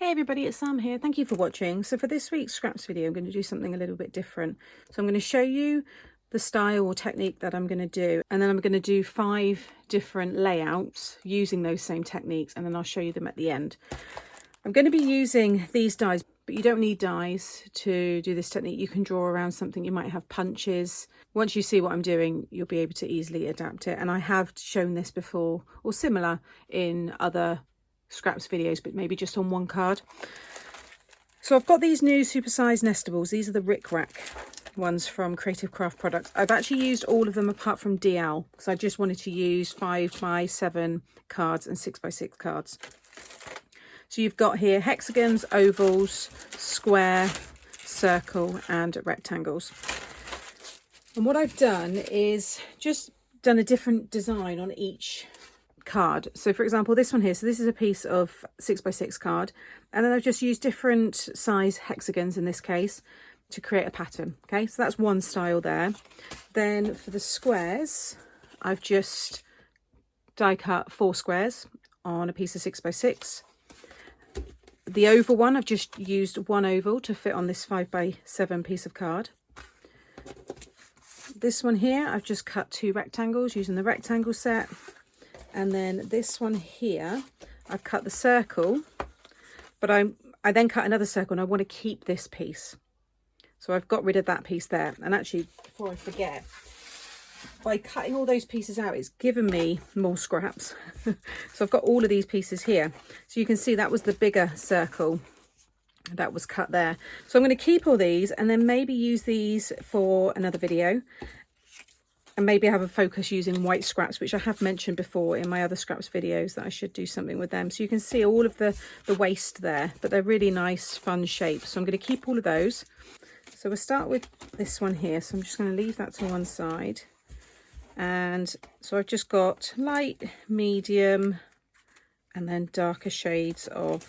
Hey everybody, it's Sam here. Thank you for watching. So for this week's scraps video, I'm going to do something a little bit different. So I'm going to show you the style or technique that I'm going to do, and then I'm going to do 5 different layouts using those same techniques, and then I'll show you them at the end. I'm going to be using these dies, but you don't need dies to do this technique. You can draw around something. You might have punches. Once you see what I'm doing, you'll be able to easily adapt it. And I have shown this before or similar in other scraps videos, but maybe just on one card. So I've got these new supersized nestables. These are the Rick Rack ones from Creative Craft Products. I've actually used all of them apart from DL, because I just wanted to use 5x7 cards and 6x6 cards. So you've got here hexagons, ovals, square, circle and rectangles. And what I've done is just done a different design on each card. So for example, this one here, so this is a piece of 6x6 card, and then I've just used different size hexagons in this case to create a pattern. Okay, so that's one style there. Then for the squares, I've just die cut 4 squares on a piece of 6x6. The oval one, I've just used one oval to fit on this 5x7 piece of card. This one here, I've just cut 2 rectangles using the rectangle set. And then this one here, I've cut the circle, but I then cut another circle, and I want to keep this piece. So I've got rid of that piece there. And actually, before I forget, by cutting all those pieces out, it's given me more scraps. So I've got all of these pieces here. So you can see that was the bigger circle that was cut there. So I'm going to keep all these and then maybe use these for another video. And maybe have a focus using white scraps, which I have mentioned before in my other scraps videos that I should do something with them. So you can see all of the waste there, but they're really nice, fun shapes. So I'm going to keep all of those. So we'll start with this one here. So I'm just going to leave that to one side. And so I've just got light, medium, and then darker shades of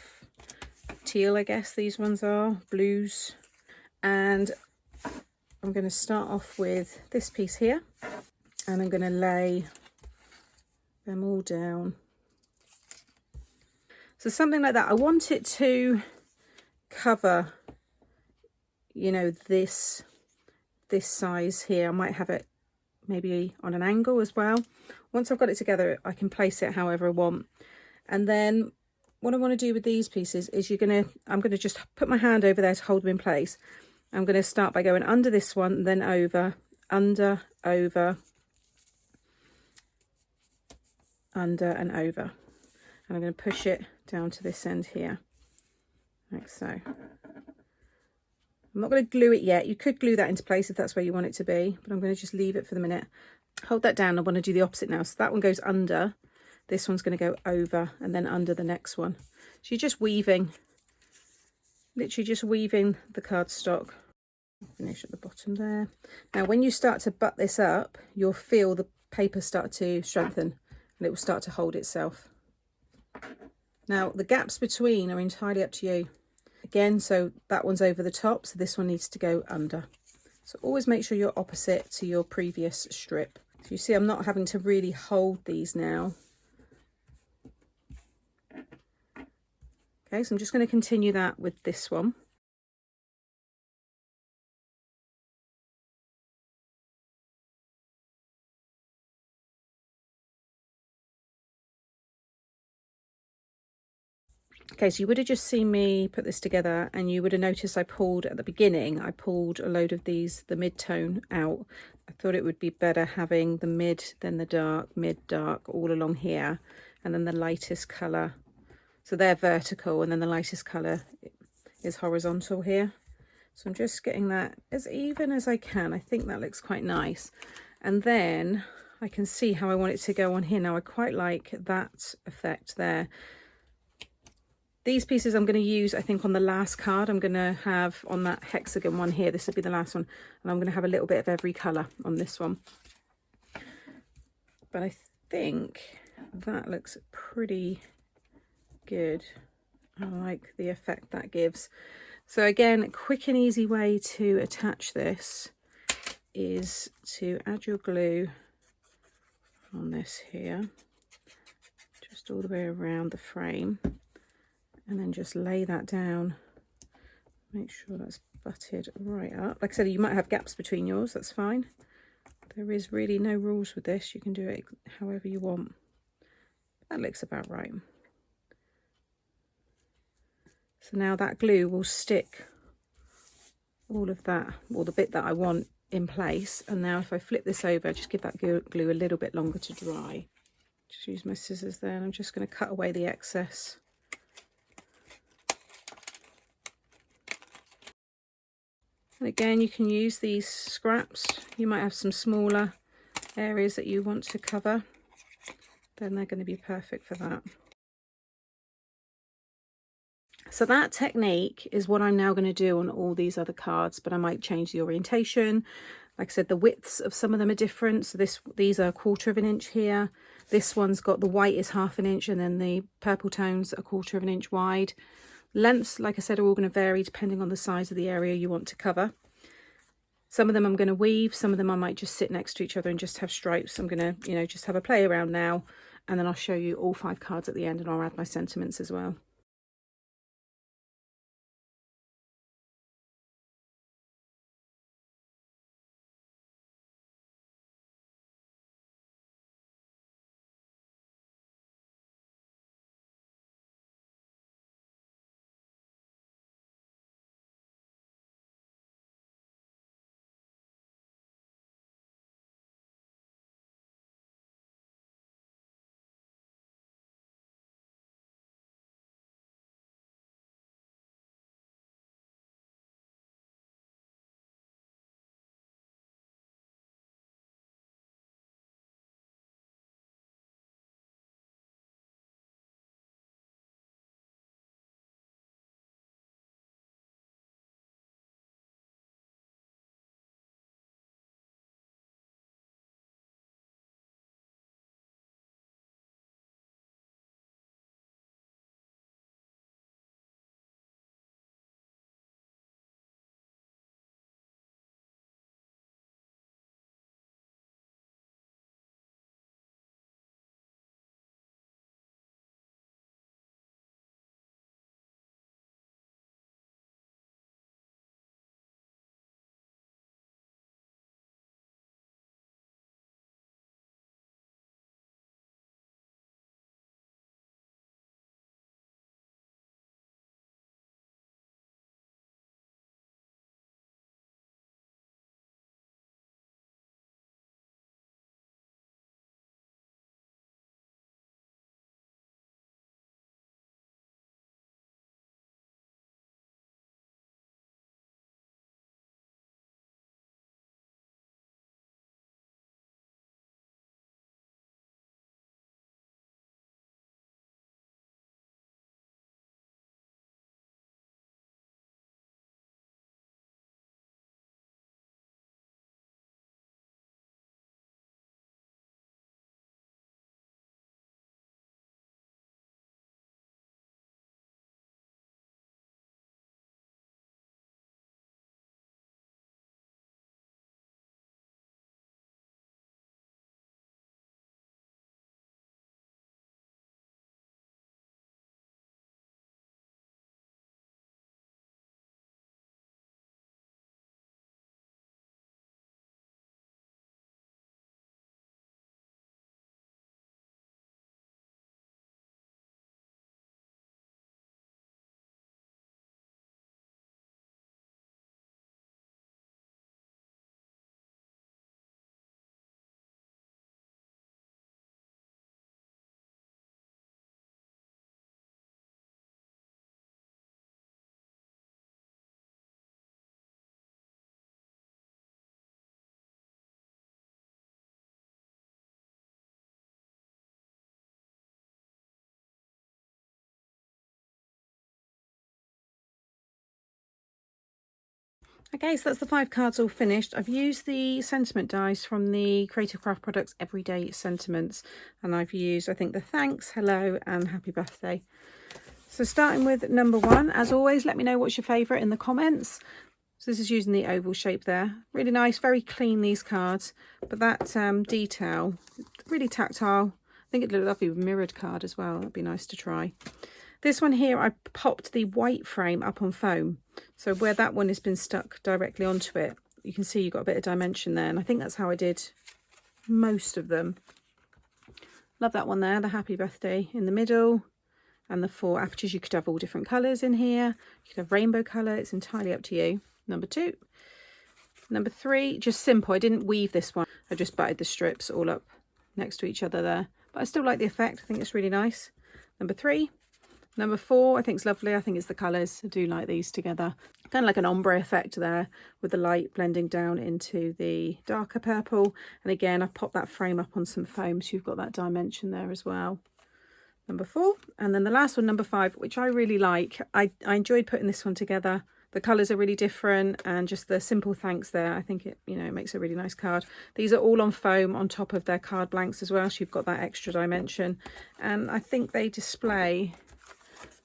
teal, I guess these ones are, blues. And I'm going to start off with this piece here, and I'm going to lay them all down. So something like that. I want it to cover, you know, this size here. I might have it maybe on an angle as well. Once I've got it together, I can place it however I want. And then what I want to do with these pieces is I'm going to just put my hand over there to hold them in place. I'm going to start by going under this one, then over, under, over, under and over. And I'm going to push it down to this end here, like so. I'm not going to glue it yet. You could glue that into place if that's where you want it to be, but I'm going to just leave it for the minute. Hold that down. I want to do the opposite now. So that one goes under, this one's going to go over and then under the next one. So you're just weaving, literally just weaving the cardstock. Finish at the bottom there. Now when you start to butt this up, you'll feel the paper start to strengthen and it will start to hold itself. Now the gaps between are entirely up to you. Again, so that one's over the top, so this one needs to go under. So always make sure you're opposite to your previous strip. So you see I'm not having to really hold these now. Okay, so I'm just going to continue that with this one. Okay, so you would have just seen me put this together, and you would have noticed I pulled at the beginning, I pulled a load of these, the mid-tone out. I thought it would be better having the mid, then the dark, mid, dark, all along here, and then the lightest colour. So they're vertical, and then the lightest colour is horizontal here. So I'm just getting that as even as I can. I think that looks quite nice. And then I can see how I want it to go on here. Now I quite like that effect there. These pieces I'm going to use, I think, on the last card. I'm going to have on that hexagon one here. This will be the last one. And I'm going to have a little bit of every colour on this one. But I think that looks pretty good. I like the effect that gives. So again, a quick and easy way to attach this is to add your glue on this here, just all the way around the frame. and then just lay that down. Make sure that's butted right up. Like I said, you might have gaps between yours, that's fine. There is really no rules with this. You can do it however you want. That looks about right. So now that glue will stick all of that, or the bit that I want, in place. And now if I flip this over, just give that glue a little bit longer to dry. Just use my scissors there, and I'm just going to cut away the excess. And again, you can use these scraps. You might have some smaller areas that you want to cover, then they're going to be perfect for that. So that technique is what I'm now going to do on all these other cards, but I might change the orientation. Like I said, the widths of some of them are different. So these are 1/4 of an inch here. This one's got the white is 1/2 inch, and then the purple tones are 1/4 of an inch wide. Lengths, like I said, are all going to vary depending on the size of the area you want to cover. Some of them I'm going to weave, some of them I might just sit next to each other and just have stripes. I'm going to, just have a play around now, and then I'll show you all 5 cards at the end, and I'll add my sentiments as well. Okay, so that's the 5 cards all finished. I've used the sentiment dies from the Creative Craft Products Everyday Sentiments, and I've used, I think, the thanks, hello, and happy birthday. So starting with number 1, as always, let me know what's your favourite in the comments. So this is using the oval shape there. Really nice, very clean, these cards, but that detail, really tactile. I think it'd look lovely with a mirrored card as well. That'd be nice to try. This one here, I popped the white frame up on foam. So where that one has been stuck directly onto it, you can see you've got a bit of dimension there. And I think that's how I did most of them. Love that one there, the happy birthday in the middle. And the 4 apertures. You could have all different colours in here. You could have rainbow colour. It's entirely up to you. Number 2. Number 3, just simple. I didn't weave this one. I just butted the strips all up next to each other there. But I still like the effect. I think it's really nice. Number 3. Number 4, I think it's lovely. I think it's the colours. I do like these together. Kind of like an ombre effect there with the light blending down into the darker purple. And again, I've popped that frame up on some foam, so you've got that dimension there as well. Number 4. And then the last one, number 5, which I really like. I enjoyed putting this one together. The colours are really different, and just the simple thanks there. I think it, you know, it makes a really nice card. These are all on foam on top of their card blanks as well, so you've got that extra dimension. And I think they display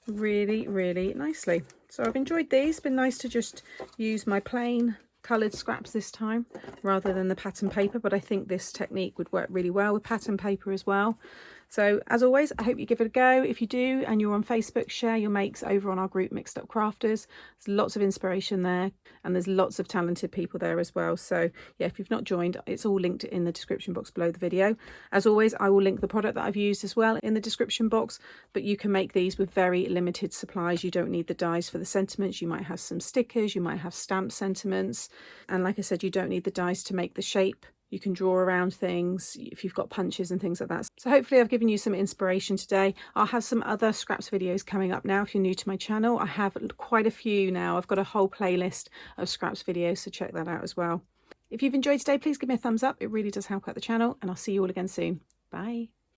really, really nicely. So I've enjoyed these. It's been nice to just use my plain coloured scraps this time rather than the pattern paper, but I think this technique would work really well with pattern paper as well. So as always, I hope you give it a go. If you do and you're on Facebook, share your makes over on our group Mixed Up Crafters. There's lots of inspiration there, and there's lots of talented people there as well. So yeah, if you've not joined, it's all linked in the description box below the video. As always, I will link the product that I've used as well in the description box, but you can make these with very limited supplies. You don't need the dies for the sentiments. You might have some stickers, you might have stamp sentiments, and like I said, you don't need the dies to make the shape. You can draw around things if you've got punches and things like that. So hopefully I've given you some inspiration today. I'll have some other scraps videos coming up now if you're new to my channel. I have quite a few now. I've got a whole playlist of scraps videos, so check that out as well. If you've enjoyed today, please give me a thumbs up. It really does help out the channel, and I'll see you all again soon. Bye.